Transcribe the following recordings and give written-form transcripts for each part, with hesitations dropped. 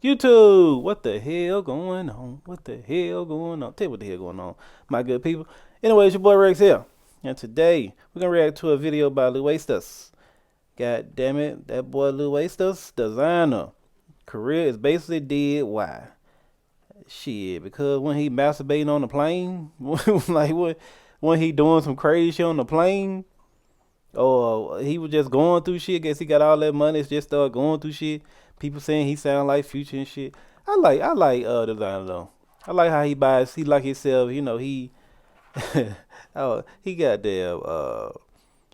YouTube, what the hell going on? What the hell going on? Tell you what the hell going on, my good people. Anyway, it's your boy Rex here, and today we're gonna react to a video by Lou Wastus. God damn it, that boy Lou Wastus, Desiigner, career is basically dead. Why? Shit, because when he masturbating on the plane, like when he doing some crazy shit on the plane, or he was just going through shit. Guess he got all that money, just started going through shit. People saying he sound like Future and shit. I like Desiigner though. I like how he buys. He like himself. You know he oh he got damn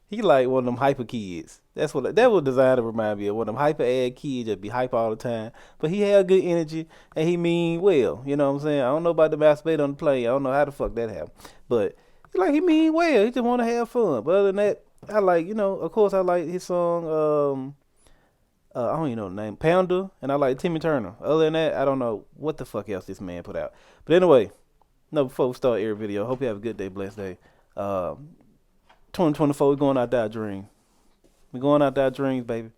he like one of them hyper kids. That what Desiigner remind me of. One of them hyper ad kids that be hype all the time. But he had good energy and he mean well. You know what I'm saying? I don't know about the masturbate on the plane. I don't know how the fuck that happened. But he mean well. He just want to have fun. But other than that, I like, of course I like his song, I don't even know the name, Pounder, and I like Timmy Turner. Other than that, I don't know what the fuck else this man put out. But anyway, no, before we start every video, hope you have a good day, blessed day. 2024, we're going out there dream. We're going out there dreams, baby.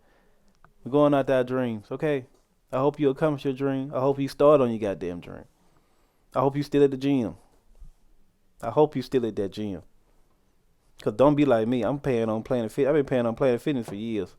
We're going out there dreams, okay? I hope you accomplish your dream. I hope you start on your goddamn dream. I hope you still at the gym. I hope you still at that gym. Cause don't be like me. I'm paying on Planet Fit. I've been paying on Planet Fitness for years.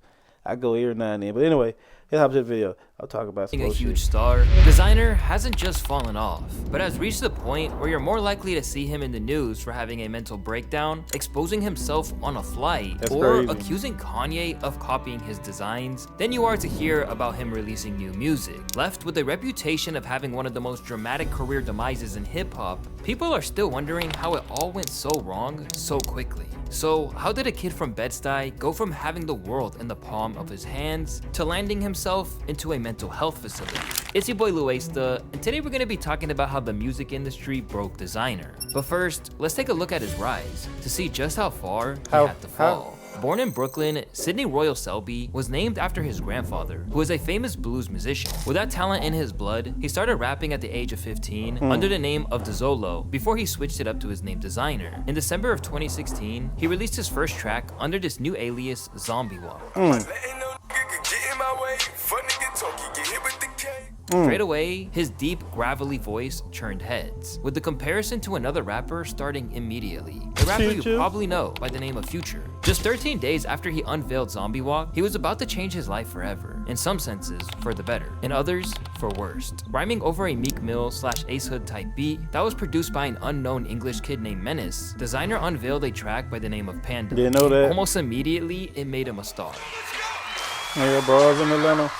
I go every now and then. But anyway, let's hop to the video. I'll talk about some Being a huge shit. star, Desiigner hasn't just fallen off, but has reached the point where you're more likely to see him in the news for having a mental breakdown, exposing himself on a flight, That's or crazy. accusing Kanye of copying his designs, than you are to hear about him releasing new music. Left with a reputation of having one of the most dramatic career demises in hip-hop, people are still wondering how it all went so wrong so quickly. So how did a kid from Bed-Stuy go from having the world in the palm of his hands to landing himself into a mental health facility? It's your boy Luesta, and today we're going to be talking about how the music industry broke Desiigner. But first, let's take a look at his rise to see just how far he had to fall. Born in Brooklyn, Sidney Royal Selby was named after his grandfather, who was a famous blues musician. With that talent in his blood, he started rapping at the age of 15 under the name of Dezolo before he switched it up to his name Desiigner. In December of 2016, he released his first track under this new alias, Zombie Walk. Straight away, his deep, gravelly voice churned heads, with the comparison to another rapper starting immediately. A rapper you probably know by the name of Future. Just 13 days after he unveiled Zombie Walk, he was about to change his life forever. In some senses, for the better. In others, for worst. Rhyming over a Meek Mill / Ace Hood type beat that was produced by an unknown English kid named Menace, Desiigner unveiled a track by the name of Panda. Didn't know that. Almost immediately, it made him a star. Yeah, bros in Atlanta.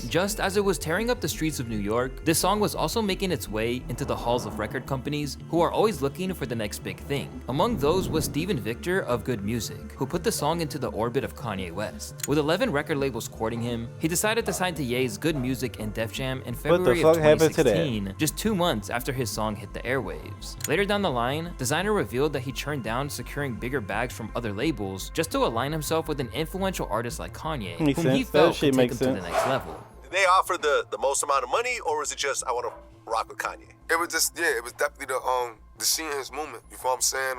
Just as it was tearing up the streets of New York, this song was also making its way into the halls of record companies who are always looking for the next big thing. Among those was Steven Victor of Good Music, who put the song into the orbit of Kanye West. With 11 record labels courting him, he decided to sign to Ye's Good Music and Def Jam in February of 2016, just 2 months after his song hit the airwaves. Later down the line, Desiigner revealed that he turned down securing bigger bags from other labels just to align himself with an influential artist like Kanye, whom he felt could take him to the next level. Did they offer the most amount of money, or was it just I want to rock with Kanye? It was just it was definitely the seeing his movement. You know what I'm saying?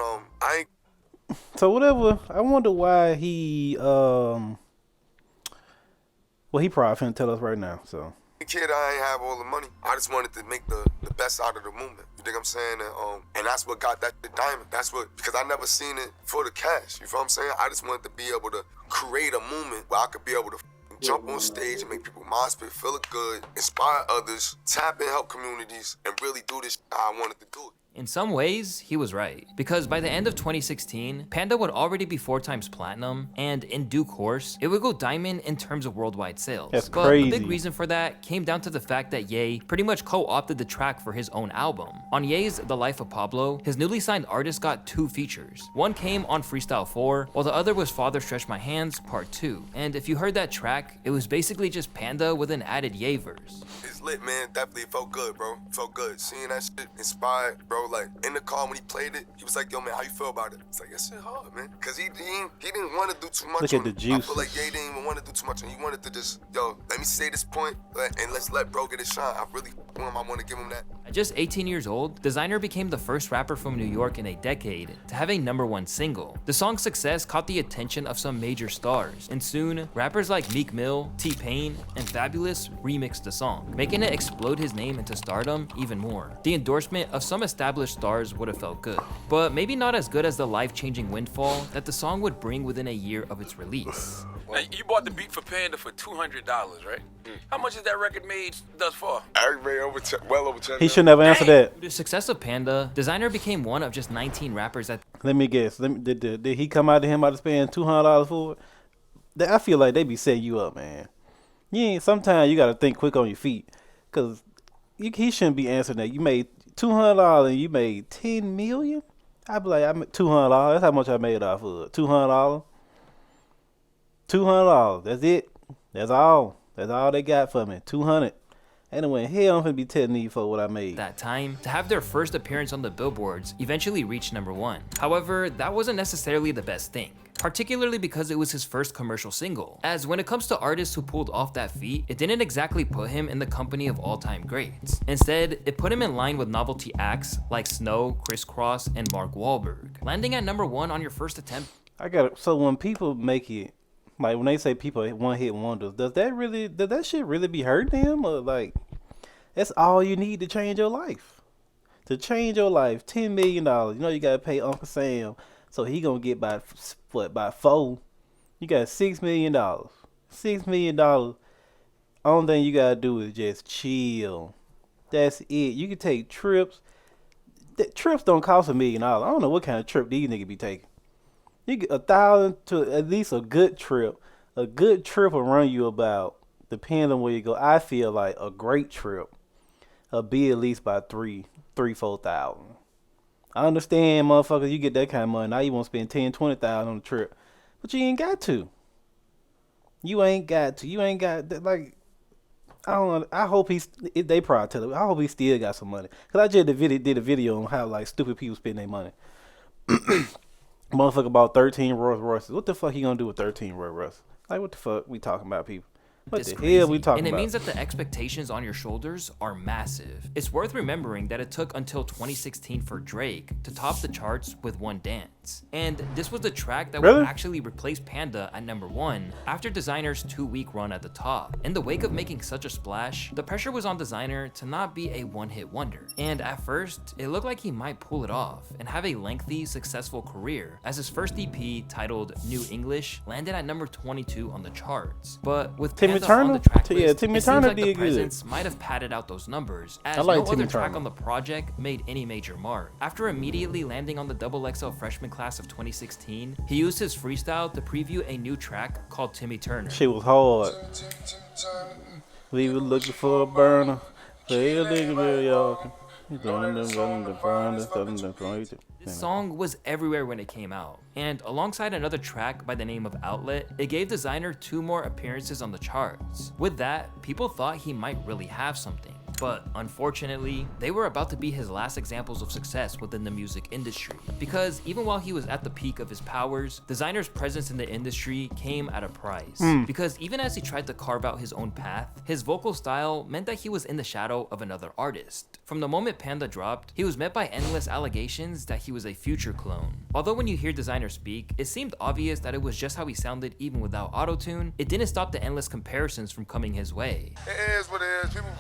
So whatever. I wonder why he well, he probably finna tell us right now. So kid, I ain't have all the money. I just wanted to make the best out of the movement. You think I'm saying? And that's what got that the diamond. That's what, because I never seen it for the cash. You feel what I'm saying? I just wanted to be able to create a movement where I could be able to jump on stage and make people mind spit, feel it good, inspire others, tap in, help communities, and really do this how I wanted to do it. In some ways, he was right, because by the end of 2016, Panda would already be 4 times platinum, and in due course, it would go diamond in terms of worldwide sales. That's but crazy. The big reason for that came down to the fact that Ye pretty much co-opted the track for his own album. On Ye's The Life of Pablo, his newly signed artist got 2 features. One came on Freestyle 4, while the other was Father Stretch My Hands Part 2. And if you heard that track, it was basically just Panda with an added Ye verse. It's lit, man. Definitely felt good, bro. Felt good. Seeing that shit inspired, bro. Like, in the car when he played it, he was like, yo, man, how you feel about it? It's like, that shit hard, man. Because he didn't want to do too much. Look at the juice. I feel like Ye didn't even want to do too much, and he wanted to just, yo, let me say this point, and let's let bro get his shine. I really want to give him that. At just 18 years old, Desiigner became the first rapper from New York in a decade to have a #1 single. The song's success caught the attention of some major stars, and soon, rappers like Meek Mill, T-Pain, and Fabulous remixed the song, making it explode his name into stardom even more. The endorsement of some established stars would have felt good, but maybe not as good as the life-changing windfall that the song would bring within a year of its release. Now, you bought the beat for Panda for $200, right? How much has that record made thus far? I made well over 10. He should never answer that. With the success of Panda, Desiigner became one of just 19 rappers that Let me guess. Did he come out to him out to spend $200 for it? I feel like they be setting you up, man. Sometimes you gotta think quick on your feet, cause he shouldn't be answering that. You made $200 and you made $10 million. I'd be like, I made $200. That's how much I made off of it. $200. $200. That's it. That's all. That's all they got for me. $200. Anyway, hell, I'm gonna be telling these for what I made. that time to have their first appearance on the billboards eventually reached #1. However, that wasn't necessarily the best thing, particularly because it was his first commercial single, as when it comes to artists who pulled off that feat, it didn't exactly put him in the company of all-time greats. Instead, it put him in line with novelty acts like Snow, Criss Cross, and Mark Wahlberg. Landing at #1 on your first attempt. So when people make it, like when they say people one-hit wonders, does that shit really be hurting them, or like that's all you need to change your life? To change your life, $10 million. You know you gotta pay Uncle Sam, so he gonna get by 4. You got $6 million. $6 million. Only thing you gotta do is just chill. That's it. You can take trips. Trips don't cost $1 million. I don't know what kind of trip these niggas be taking. You get $1,000 to at least a good trip. A good trip will run you about, depending on where you go. I feel like a great trip will be at least by 4,000. I understand, motherfuckers, you get that kind of money. Now you want to spend 10,000, 20,000 on the trip, but you ain't got to. You ain't got that. Like, I don't know. I hope they probably tell him. I hope he still got some money. Cause I just did a video on how like stupid people spend their money. Motherfucker bought 13 Rolls Royces. What the fuck he gonna do with 13 Rolls Royces? Like, what the fuck we talking about, people? What the hell we talking about? And it means that the expectations on your shoulders are massive. It's worth remembering that it took until 2016 for Drake to top the charts with One Dance. And this was the track that would actually replace Panda at #1 after Desiigner's 2-week run at the top. In the wake of making such a splash, the pressure was on Desiigner to not be a one-hit wonder. And at first, it looked like he might pull it off and have a lengthy, successful career, as his first EP titled New English landed at #22 on the charts. But with Panda on the track list, Timmy it Turner seems like the did good. presence might have padded out those numbers, as I like no Timmy other track Turner. on the project made any major mark. After immediately landing on the XXL freshman class of 2016, he used his freestyle to preview a new track called Timmy Turner. Shit was hard. We were looking for a burner. This song was everywhere when it came out, and alongside another track by the name of Outlet, it gave Desiigner 2 more appearances on the charts. With that, people thought he might really have something. But unfortunately, they were about to be his last examples of success within the music industry. Because even while he was at the peak of his powers, Desiigner's presence in the industry came at a price. Because even as he tried to carve out his own path, his vocal style meant that he was in the shadow of another artist. From the moment Panda dropped, he was met by endless allegations that he was a Future clone. Although when you hear Desiigner speak, it seemed obvious that it was just how he sounded even without autotune, it didn't stop the endless comparisons from coming his way. It is what it is. People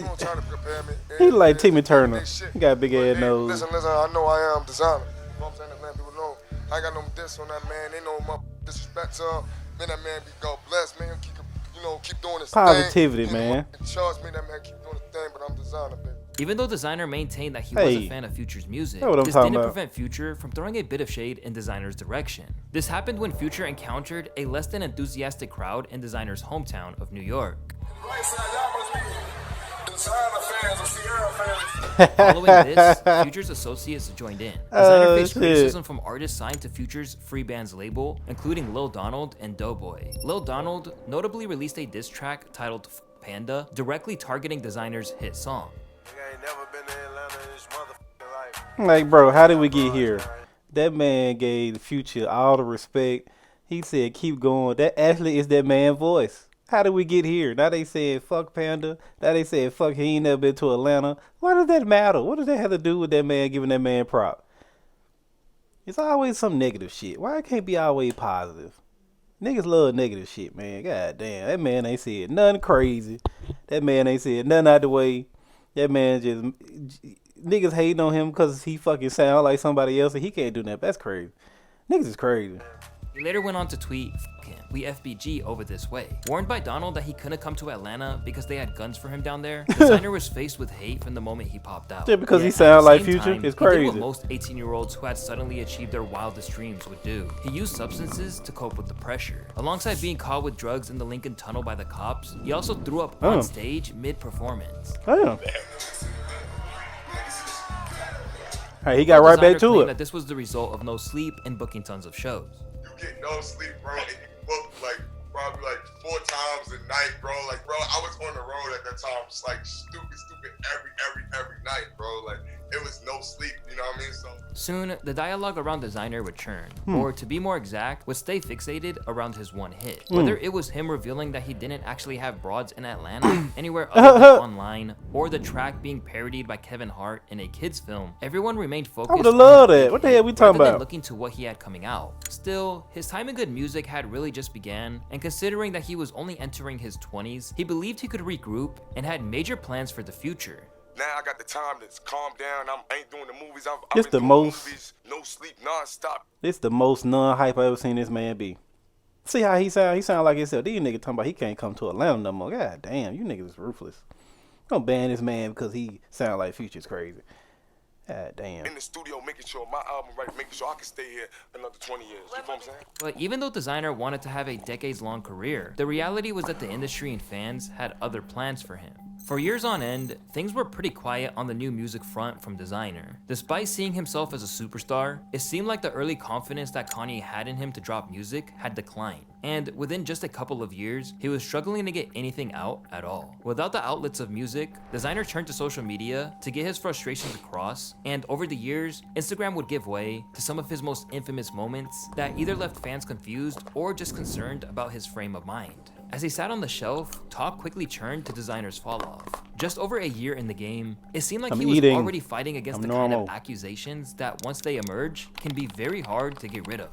gonna try to compare me. He like Timmy Turner. He got a big ass nose. Listen, I know I am Desiigner. You know what I'm saying? Let people know. I ain't got no diss on that man. They know my disrespect to him. Man, that man be God bless, man. Keep doing his Positivity, thing. man. Charge me, that man keep doing his thing, but I'm Desiigner, baby. Even though Desiigner maintained that he was a fan of Future's music, That's what I'm this talking didn't about. prevent Future from throwing a bit of shade in Designer's direction. This happened when Future encountered a less than enthusiastic crowd in Designer's hometown of New York. Following this, Future's associates joined in. Desiigner faced criticism from artists signed to Future's free bands label, including Lil Donald and Doughboy. Lil Donald notably released a diss track titled Panda, directly targeting Designer's hit song. Like, bro, how did we get here? That man gave Future all the respect. He said, keep going. That actually is that man's voice. How did we get here? Now they said fuck Panda. Now they said fuck he ain't never been to Atlanta. Why does that matter? What does that have to do with that man giving that man prop? It's always some negative shit. Why it can't be always positive? Niggas love negative shit, man. God damn. That man ain't said nothing crazy. That man ain't said nothing out the way. That man just... Niggas hating on him because he fucking sound like somebody else and he can't do that. That's crazy. Niggas is crazy. He later went on to tweet, "Fuck him, we FBG over this way." Warned by Donald that he couldn't come to Atlanta because they had guns for him down there, Desiigner was faced with hate from the moment he popped out. Yeah, because he Yet, sound at the like same Future. time, It's he did crazy. what most 18-year-olds who had suddenly achieved their wildest dreams would do. He used substances to cope with the pressure. Alongside being caught with drugs in the Lincoln Tunnel by the cops, he also threw up on stage mid-performance. Damn. Hey, he got right back Desiigner to claimed it. that this was the result of no sleep and booking tons of shows. You get no sleep, bro, and you book like probably like 4 times a night, bro. Like, bro, I was on the road at that time, just like stupid every night, bro. Like, it was no sleep, you know what I mean? So Soon, the dialogue around Desiigner would churn, or to be more exact, would stay fixated around his one hit. Whether it was him revealing that he didn't actually have broads in Atlanta, anywhere other than online, or the track being parodied by Kevin Hart in a kids film, everyone remained focused would've on loved his that. big What the hell hit we talking rather than about? looking to what he had coming out. Still, his time in good music had really just began, and considering that he was only entering his 20s, he believed he could regroup and had major plans for the future. now I got the time to calm down. I ain't doing the movies. I've It's been the doing most- movies, no sleep, non-stop. This the most non-hype I ever seen this man be. See how he sound? He sound like himself. These niggas talking about he can't come to Atlanta no more. God damn, you niggas is ruthless. Don't ban this man because he sound like Future's crazy. God damn. In the studio, making sure my album right, making sure I can stay here another 20 years. You know what I'm saying? But even though Desiigner wanted to have a decades-long career, the reality was that the industry and fans had other plans for him. For years on end, things were pretty quiet on the new music front from Desiigner. Despite seeing himself as a superstar, it seemed like the early confidence that Kanye had in him to drop music had declined. And within just a couple of years, he was struggling to get anything out at all. Without the outlets of music, Desiigner turned to social media to get his frustrations across, and over the years, Instagram would give way to some of his most infamous moments that either left fans confused or just concerned about his frame of mind. As he sat on the shelf, talk quickly turned to Designer's fall off. Just over a year in the game, it seemed like I'm he was eating. already fighting against I'm the kind of normal. accusations that once they emerge, can be very hard to get rid of.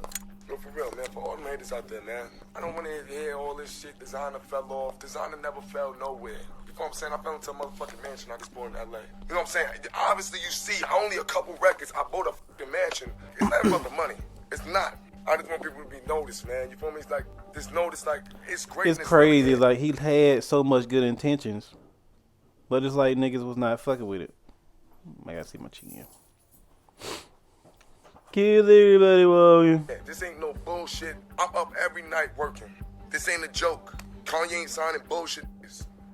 No, for real, man. For all them haters out there, man. I don't want to hear all this shit. Designer fell off. Designer never fell nowhere. You know what I'm saying? I fell into a motherfucking mansion. I just bought in LA. You know what I'm saying? Obviously, you see only a couple records. I bought a fucking mansion. It's not about the money. It's not. I just want people to be noticed, man. You feel me? It's like, this notice, like, it's greatness. It's crazy. Like he had so much good intentions, but it's like niggas was not fucking with it. I gotta see my chin. Kill everybody, will you? This ain't no bullshit. I'm up every night working. This ain't a joke. Kanye ain't signing bullshit.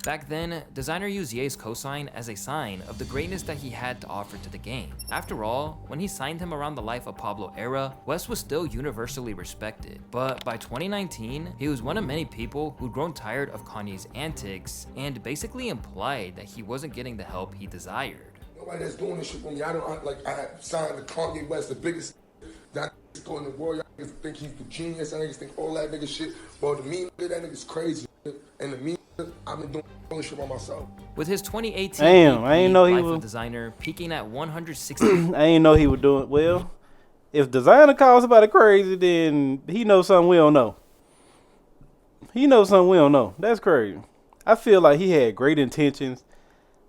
Back then, Designer used Ye's cosign as a sign of the greatness that he had to offer to the game. After all, when he signed him around the Life of Pablo era, West was still universally respected. But by 2019, he was one of many people who'd grown tired of Kanye's antics and basically implied that he wasn't getting the help he desired. Nobody that's doing this shit for me. I signed to Kanye West, the biggest that go in the world. Y'all niggas think he's the genius. I niggas think all that nigga shit. Well, to me, that nigga's crazy. And to me, I've been doing all this shit by myself. With his 2018 Damn, I EP, ain't know he Life was- of Designer peaking at 160. I ain't know he was doing well. If Designer calls somebody crazy, then he knows something we don't know. He knows something we don't know. That's crazy. I feel like he had great intentions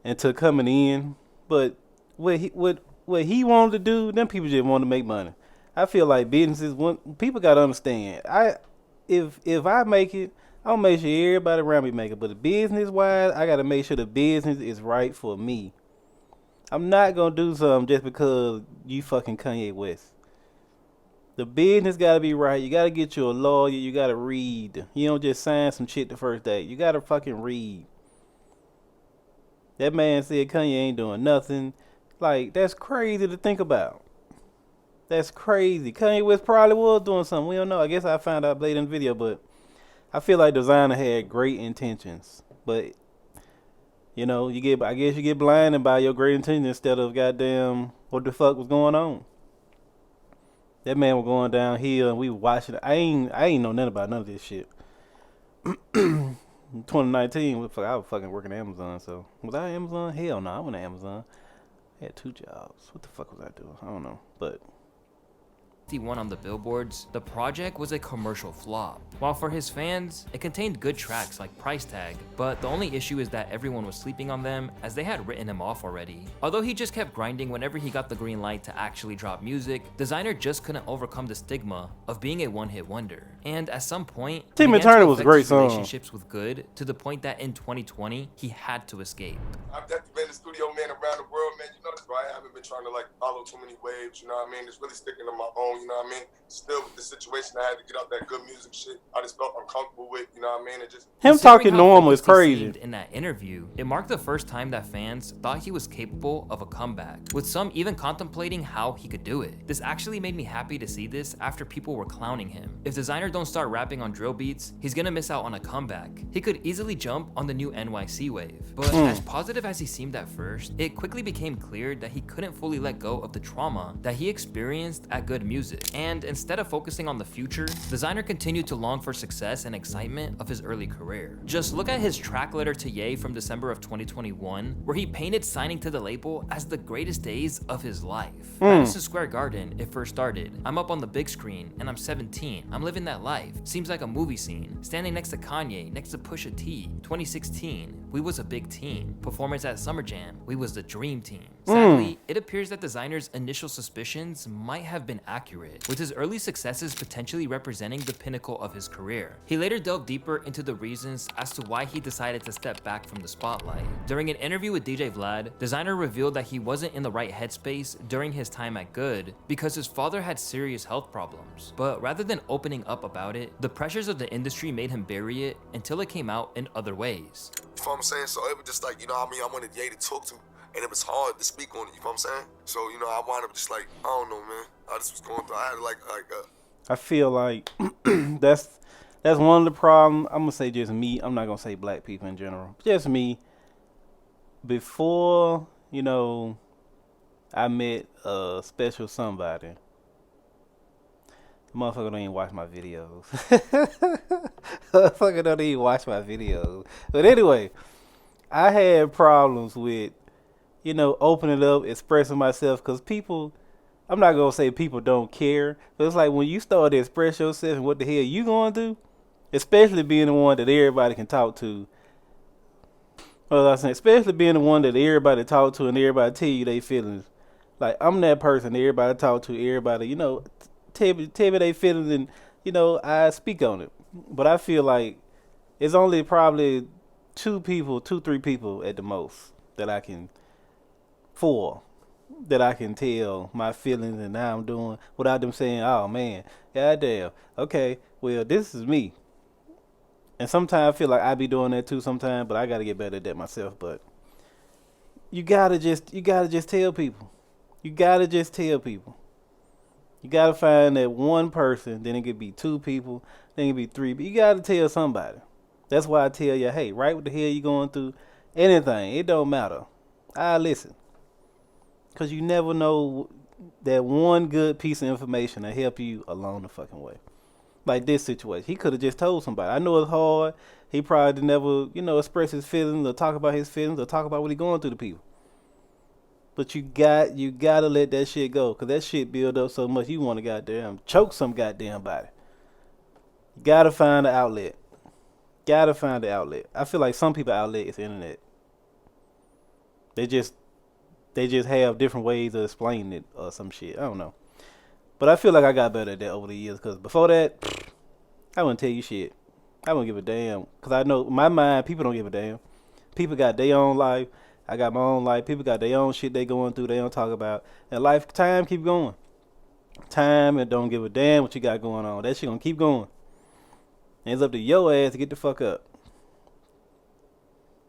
into coming in, but what he wanted to do, them people just want to make money. I feel like businesses people gotta understand. If I make it, I'll make sure everybody around me make it. But business wise, I gotta make sure the business is right for me. I'm not gonna do something just because you fucking Kanye West. The business gotta be right. You gotta get you a lawyer. You gotta read. You don't just sign some shit the first day. You gotta fucking read. That man said Kanye ain't doing nothing. Like, that's crazy to think about. That's crazy. Kanye West probably was doing something. We don't know. I guess I found out later in the video, but I feel like Designer had great intentions. But, you know, I guess you get blinded by your great intentions instead of goddamn what the fuck was going on. That man was going downhill and we were watching it. I ain't know nothing about none of this shit. 2019, I was fucking working at Amazon. So was I at Amazon? Hell no, I went to Amazon. I had 2 jobs. What the fuck was I doing? I don't know, but. One on the billboards, the project was a commercial flop. While for his fans, it contained good tracks like Price Tag, but the only issue is that everyone was sleeping on them as they had written him off already. Although he just kept grinding whenever he got the green light to actually drop music, Desiigner just couldn't overcome the stigma of being a one-hit wonder. And at some point, Timmy Turner was a great song. Relationships with Good to the point that in 2020, he had to escape. I've definitely been a studio man around the world, man. You know that's right. I haven't been trying to like follow too many waves, you know what I mean? It's really sticking to my own, you know what I mean? Still with the situation, I had to get out that good music shit. I just felt uncomfortable with, you know what I mean? It just him talking normal is crazy. In that interview, it marked the first time that fans thought he was capable of a comeback, with some even contemplating how he could do it. This actually made me happy to see this after people were clowning him. If Desiigner don't start rapping on drill beats, he's gonna miss out on a comeback. He could easily jump on the new NYC wave. But as positive as he seemed at first, it quickly became clear that he couldn't fully let go of the trauma that he experienced at Good Music. And instead of focusing on the future, Desiigner continued to long for success and excitement of his early career. Just look at his track letter to Ye from December of 2021, where he painted signing to the label as the greatest days of his life. Madison Square Garden, it first started. I'm up on the big screen, and I'm 17. I'm living that life. Seems like a movie scene. Standing next to Kanye, next to Pusha T. 2016, we was a big team. Performance at Summer Jam, we was the dream team. Sadly, it appears that Designer's initial suspicions might have been accurate, with his early successes potentially representing the pinnacle of his career. He later delved deeper into the reasons as to why he decided to step back from the spotlight. During an interview with DJ Vlad, Desiigner revealed that he wasn't in the right headspace during his time at Good because his father had serious health problems. But rather than opening up about it, the pressures of the industry made him bury it until it came out in other ways. You know what I'm saying? So it was just like, you know what I mean? I wanted Ye to talk to, and it was hard to speak on it, you know what I'm saying? So, you know, I wound up just like, I don't know, man. I just was going through, I had like I feel like that's one of the problems. I'm gonna say just me. I'm not gonna say black people in general. Just me. Before, you know, I met a special somebody. The motherfucker don't even watch my videos. Motherfucker don't even watch my videos. But anyway, I had problems with, you know, opening up, expressing myself, because people, I'm not going to say people don't care, but it's like when you start to express yourself and what the hell you going to do, especially being the one that everybody can talk to. Well, I was saying, especially being the one that everybody talk to and everybody tell you their feelings. Like, I'm that person everybody talk to, everybody, you know, tell me their feelings, and, you know, I speak on it. But I feel like it's only probably 3 people at the most that I can, 4, that I can tell my feelings and how I'm doing without them saying, oh man, goddamn, okay, well, this is me. And sometimes I feel like I be doing that too sometimes, but I gotta get better at that myself. But you gotta just tell people. You gotta just tell people. You gotta find that one person, then it could be 2 people, then it could be 3, but you gotta tell somebody. That's why I tell you, hey, right what the hell you going through, anything, it don't matter. I listen. Cause you never know that one good piece of information that help you along the fucking way. Like this situation, he could have just told somebody. I know it's hard. He probably never, you know, express his feelings or talk about his feelings or talk about what he going through to people. But you gotta let that shit go, cause that shit build up so much you want to goddamn choke some goddamn body. You gotta find the outlet. Gotta find the outlet. I feel like some people outlet is the internet. They just have different ways of explaining it or some shit. I don't know. But I feel like I got better at that over the years, because before that, I wouldn't tell you shit. I wouldn't give a damn. Because I know, in my mind, people don't give a damn. People got their own life. I got my own life. People got their own shit they going through, they don't talk about. And life, time keep going. Time, and don't give a damn what you got going on. That shit gonna keep going. And it's up to your ass to get the fuck up.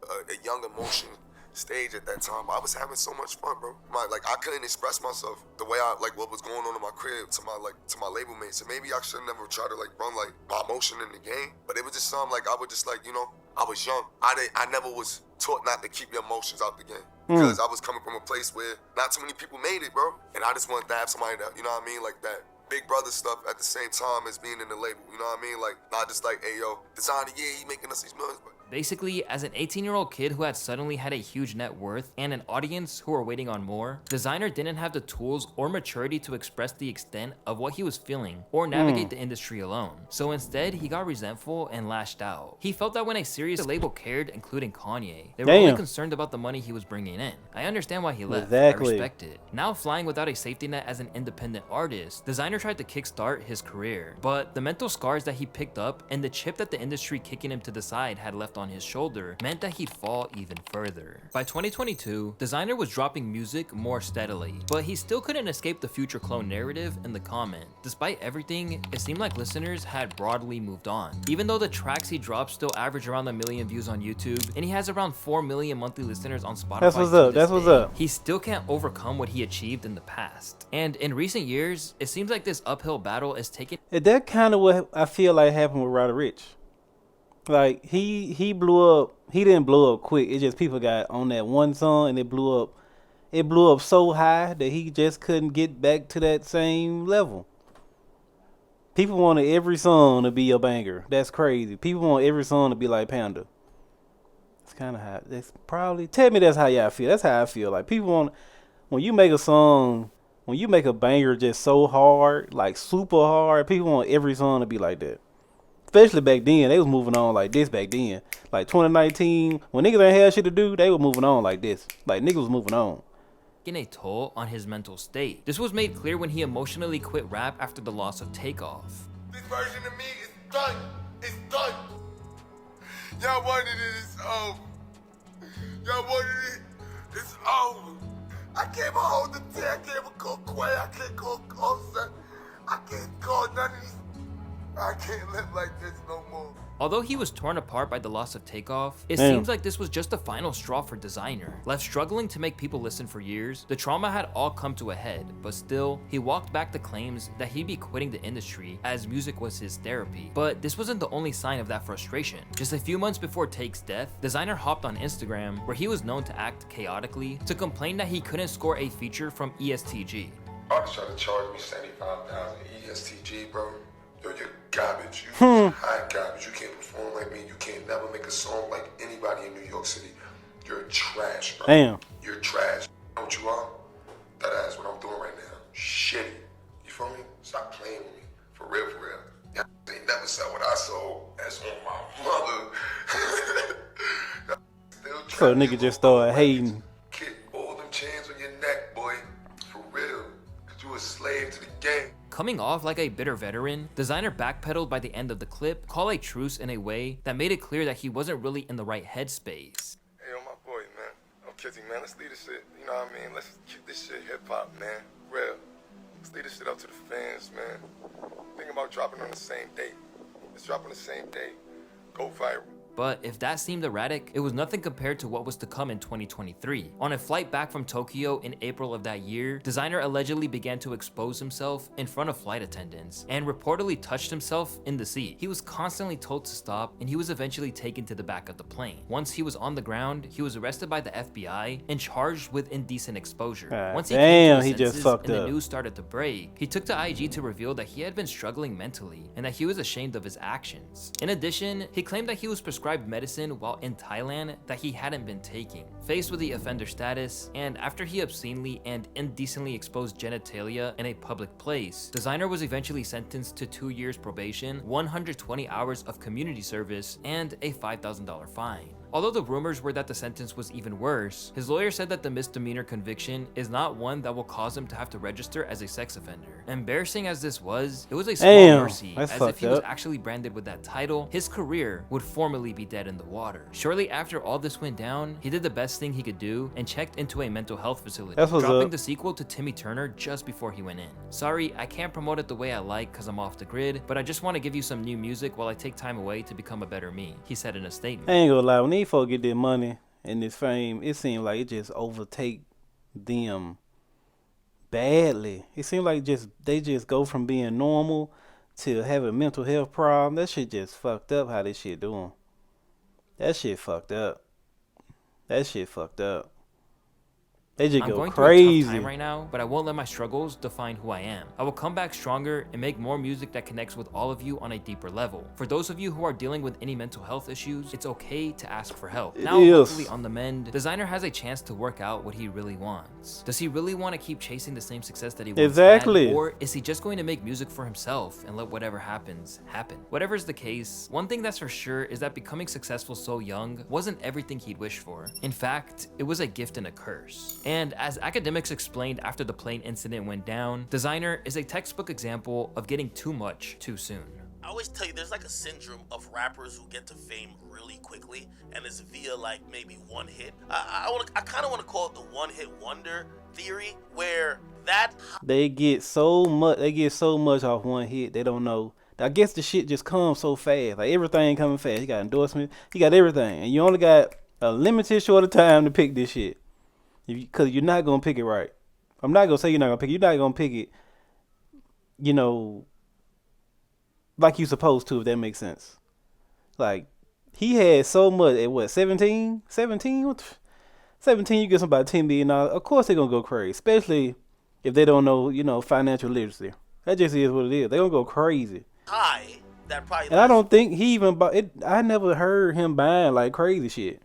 A young emotion stage at that time. I was having so much fun, bro. I couldn't express myself the way I like what was going on in my crib to my label mates. And maybe I should have never tried to run my emotion in the game. But it was just something I would just you know, I was young. I never was taught not to keep your emotions out the game. Because I was coming from a place where not too many people made it, bro. And I just wanted to have somebody that, you know what I mean, like that big brother stuff at the same time as being in the label. You know what I mean? Like, not just hey yo, Desiigner, yeah, he making us these millions, but Basically, as an 18-year-old kid who had suddenly had a huge net worth and an audience who were waiting on more, Desiigner didn't have the tools or maturity to express the extent of what he was feeling or navigate the industry alone. So instead, he got resentful and lashed out. He felt that when a serious label cared, including Kanye, they were only concerned about the money he was bringing in. I understand why he left. I respect it. Now flying without a safety net as an independent artist, Desiigner tried to kickstart his career, but the mental scars that he picked up and the chip that the industry kicking him to the side had left on his shoulder meant that he'd fall even further. By 2022, Desiigner was dropping music more steadily, but he still couldn't escape the future clone narrative in the comment. Despite everything, it seemed like listeners had broadly moved on. Even though the tracks he dropped still average around 1 million views on YouTube, and he has around 4 million monthly listeners on Spotify. That's what's up. That's what's up. He still can't overcome what he achieved in the past. And in recent years, it seems like this uphill battle is taking. That kind of what I feel like happened with Roddy Ricch. Like he blew up. He didn't blow up quick. It's just people got on that one song and it blew up. It blew up so high that he just couldn't get back to that same level. People wanted every song to be a banger. That's crazy. People want every song to be like Panda. It's kind of how. That's probably. Tell me that's how y'all feel. That's how I feel. Like people want. When you make a song, when you make a banger just so hard, like super hard, people want every song to be like that. Especially back then, they was moving on like this back then. Like 2019, when niggas ain't had shit to do, they were moving on like this. Like niggas was moving on. A toll on his mental state. This was made clear when he emotionally quit rap after the loss of Takeoff. This version of me is done. It's done. Y'all wanted it, it's over. Y'all wanted it, it's over. I can't even hold the tea, I can't even call Quay, I can't call Cosa, I can't call none of these. I can't live like this no more. Although he was torn apart by the loss of Takeoff, it seems like this was just the final straw for Desiigner. Left struggling to make people listen for years, the trauma had all come to a head, but still, he walked back the claims that he'd be quitting the industry as music was his therapy. But this wasn't the only sign of that frustration. Just a few months before Take's death, Desiigner hopped on Instagram, where he was known to act chaotically, to complain that he couldn't score a feature from ESTG. Artists try to charge me 75,000 ESTG, bro. Yo, you're garbage. You hot garbage. You can't perform like me. You can't never make a song like anybody in New York City. You're trash, bro. Damn. You're trash. Know what you are? That ass what I'm doing right now. Shitty. You feel me? Stop playing with me. For real, for real. Y'all ain't never saw what I sold. That's on my mother. So nigga just started hating. Get all them chains on your neck, boy. For real. Cause you a slave to the game. Coming off like a bitter veteran, Desiigner backpedaled by the end of the clip, call a truce in a way that made it clear that he wasn't really in the right headspace. Hey, yo, my boy, man. I'm Kizzy, man. Let's leave this shit, you know what I mean? Let's keep this shit hip-hop, man. Real. Let's leave this shit up to the fans, man. Think about dropping on the same date. Let's drop on the same day. Go viral. But if that seemed erratic, it was nothing compared to what was to come in 2023. On a flight back from Tokyo in April of that year, Desiigner allegedly began to expose himself in front of flight attendants and reportedly touched himself in the seat. He was constantly told to stop, and he was eventually taken to the back of the plane. Once he was on the ground, he was arrested by the FBI and charged with indecent exposure. Once he came to his senses and the news started to break, he took to IG to reveal that he had been struggling mentally and that he was ashamed of his actions. In addition, he claimed that he was prescribed medicine while in Thailand that he hadn't been taking. Faced with the offender status, and after he obscenely and indecently exposed genitalia in a public place, Desiigner was eventually sentenced to 2 years probation, 120 hours of community service, and a $5,000 fine. Although the rumors were that the sentence was even worse, his lawyer said that the misdemeanor conviction is not one that will cause him to have to register as a sex offender. Embarrassing as this was, it was a small mercy, as if he was actually branded with that title, his career would formally be dead in the water. Shortly after all this went down, he did the best thing he could do and checked into a mental health facility, dropping the sequel to Timmy Turner just before he went in. Sorry, I can't promote it the way I like because I'm off the grid, but I just want to give you some new music while I take time away to become a better me, he said in a statement. I ain't gonna lie, when these folks get their money and this fame, it seems like it just overtake them badly. It seems like they just go from being normal to having a mental health problem. That shit just fucked up how this shit doing. That shit fucked up. That shit fucked up. They just I'm go going through a tough crazy. time right now, but I won't let my struggles define who I am. I will come back stronger and make more music that connects with all of you on a deeper level. For those of you who are dealing with any mental health issues, it's okay to ask for help. Now, hopefully on the mend, Desiigner has a chance to work out what he really wants. Does he really want to keep chasing the same success that he once had? Or is he just going to make music for himself and let whatever happens, happen? Whatever's the case, one thing that's for sure is that becoming successful so young wasn't everything he'd wished for. In fact, it was a gift and a curse. And as academics explained after the plane incident went down, Desiigner is a textbook example of getting too much too soon. I always tell you there's like a syndrome of rappers who get to fame really quickly, and it's via like maybe one hit. I kind of want to call it the one hit wonder theory, where that they get so much off one hit, they don't know. I guess the shit just comes so fast. Like everything coming fast. You got endorsement, you got everything, and you only got a limited short of time to pick this shit. Because you're not gonna pick it right. I'm not gonna say you're not gonna pick it. You're not gonna pick it, you know, like you supposed to, if that makes sense. Like, he had so much at what, 17? 17? 17, you get somebody $10 million. Of course they're gonna go crazy. Especially if they don't know, you know, financial literacy. That just is what it is. They're gonna go crazy. high that probably. And I don't think he even bought it. I never heard him buying like crazy shit.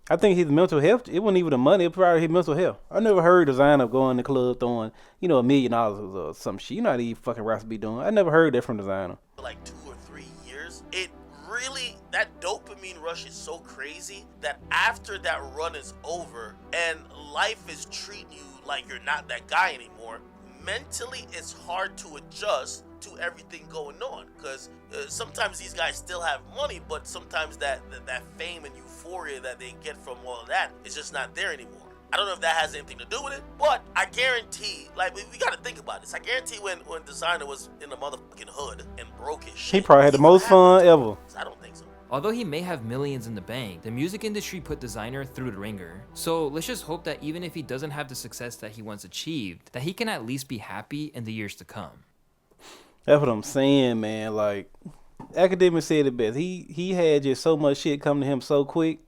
I think his mental health, it wasn't even the money, it probably his mental health. I never heard Desiigner going to the club throwing, you know, $1 million or some shit. You know how these fucking rappers be doing. I never heard that from Desiigner. Like 2 or 3 years, it really, that dopamine rush is so crazy that after that run is over and life is treating you like you're not that guy anymore, mentally it's hard to adjust to everything going on, because sometimes these guys still have money, but sometimes that fame and euphoria that they get from all of that is just not there anymore. I don't know if that has anything to do with it, but I guarantee, like, we gotta think about this. I guarantee when Desiigner was in the motherfucking hood and broke his shit, He probably had the most fun ever. I don't think so. Although he may have millions in the bank, the music industry put Desiigner through the ringer. So let's just hope that even if he doesn't have the success that he once achieved, that he can at least be happy in the years to come. That's what I'm saying, man. Like, academics said it best. He had just so much shit come to him so quick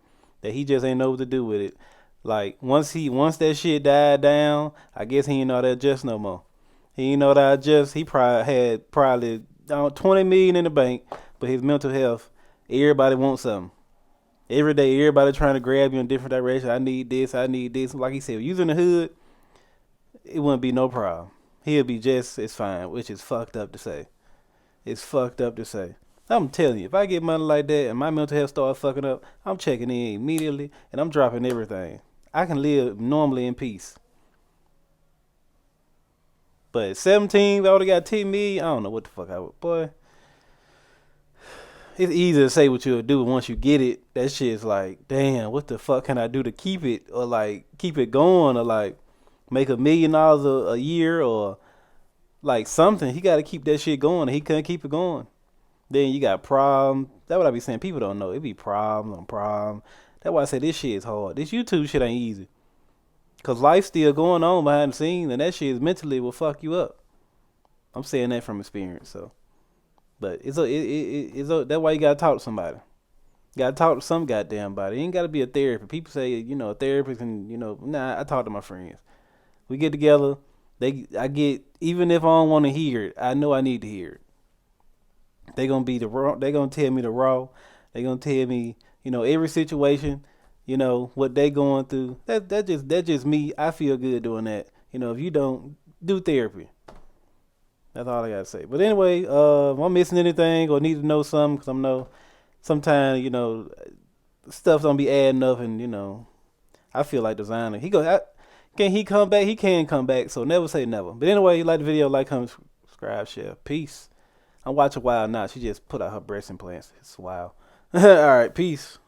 that he just ain't know what to do with it. Like, once that shit died down, I guess he ain't know how to adjust no more. He ain't know how to adjust. He probably had $20 million in the bank, but his mental health, everybody wants something. Every day, everybody trying to grab you in different directions. I need this, I need this. Like he said, using the hood, it wouldn't be no problem. He'll be just as fine, which is fucked up to say. It's fucked up to say. I'm telling you, if I get money like that and my mental health starts fucking up, I'm checking in immediately and I'm dropping everything. I can live normally in peace. But at 17, if I would have got 10 million, I don't know what the fuck I would. Boy, it's easy to say what you'll do once you get it. That shit's like, damn, what the fuck can I do to keep it, or like keep it going, or like make $1 million a year, or like something. He got to keep that shit going. He couldn't keep it going. Then you got problems. That's what I be saying. People don't know. It be problem on problem. That's why I say this shit is hard. This YouTube shit ain't easy. Because life's still going on behind the scenes, and that shit is mentally will fuck you up. I'm saying that from experience, so. But that's why you got to talk to somebody. You got to talk to some goddamn body. It ain't got to be a therapist. People say, you know, a therapist and, you know, nah, I talk to my friends. We get together. Even if I don't want to hear it, I know I need to hear it. They gonna tell me the raw. They gonna tell me, you know, every situation, you know, what they going through. That just me. I feel good doing that. You know, if you don't do therapy, that's all I gotta say. But anyway, if I'm missing anything or need to know something, because I know sometimes, you know, stuff don't be adding up, and you know, I feel like Desiigner. Can he come back? He can come back. So never say never. But anyway, you like the video, like, comment, subscribe, share. Peace. I'm watching Wild now. She just put out her breast implants. It's wild. All right, peace.